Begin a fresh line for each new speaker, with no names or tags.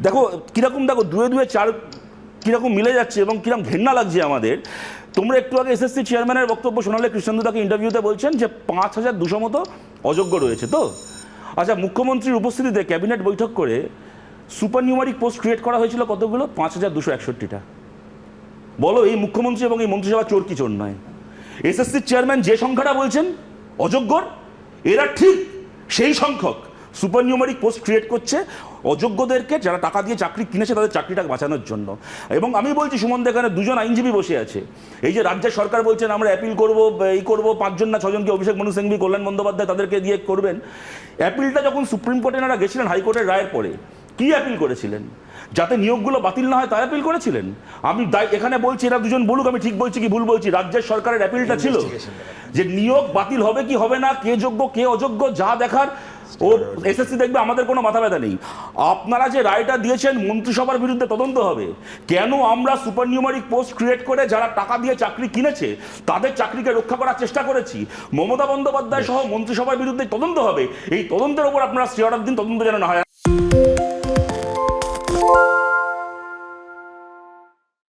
দেখো কীরকম, দেখো দুয়ে দুয়ে চার কীরকম মিলে যাচ্ছে এবং কীরকম ঘেন্না লাগছে আমাদের। তোমরা একটু আগে এসএসসি চেয়ারম্যানের বক্তব্য শোনালে, কৃষ্ণেন্দু তাকে ইন্টারভিউতে বলছেন যে 5200 মতো অযোগ্য রয়েছে। তো আচ্ছা, মুখ্যমন্ত্রীর উপস্থিতিতে ক্যাবিনেট বৈঠক করে সুপার নিউমারিক পোস্ট ক্রিয়েট করা হয়েছিল কতগুলো? 5261টা। বলো এই মুখ্যমন্ত্রী এবং এই মন্ত্রিসভা চোর কি চোর নয়? এসএসসির চেয়ারম্যান যে সংখ্যাটা বলছেন অযোগ্যর, এরা ঠিক সেই সংখ্যক সুপার নিউমারিক পোস্ট ক্রিয়েট করছে অযোগ্যদেরকে, যারা টাকা দিয়ে চাকরি কিনেছে তাদের চাকরিটা বাঁচানোর জন্য। এবং আমি বলছি সুমন, এখানে দুজন আইনজীবী বসে আছে। এই যে রাজ্যের সরকার বলছেন আমরা অ্যাপিল করব, এই করবো, 5 জন না 6 জনকে, অভিষেক মনু সিংভি, কল্যাণ বন্দ্যোপাধ্যায় তাদেরকে দিয়ে করবেন। অ্যাপিলটা যখন সুপ্রিম কোর্টে এনারা গেছিলেন হাইকোর্টের রায়ের পরে, কি অ্যাপিল করেছিলেন? যাতে নিয়োগগুলো বাতিল না হয় তাই অ্যাপিল করেছিলেন। আমি এখানে বলছি, এরা দুজন বলুক আমি ঠিক বলছি কি ভুল বলছি, রাজ্যের সরকারের অ্যাপিলটা ছিল যে নিয়োগ বাতিল হবে কি হবে না, কে যোগ্য কে অযোগ্য যা দেখার ও এসএসসি দেখবে, আমাদের কোনো মাথা ব্যথা নেই। আপনারা যে রায়টা দিয়েছেন মন্ত্রিসভার বিরুদ্ধে তদন্ত হবে। কেন আমরা সুপার নিউমারিক পোস্ট ক্রিয়েট করে যারা টাকা দিয়ে চাকরি কিনেছে তাদের চাকরিকে রক্ষা করার চেষ্টা করেছি, মমতা বন্দ্যোপাধ্যায় সহ মন্ত্রিসভার বিরুদ্ধে তদন্ত হবে। এই তদন্তের উপর আপনারা স্টে অর্ডার দিন, তদন্ত যেন না হয়।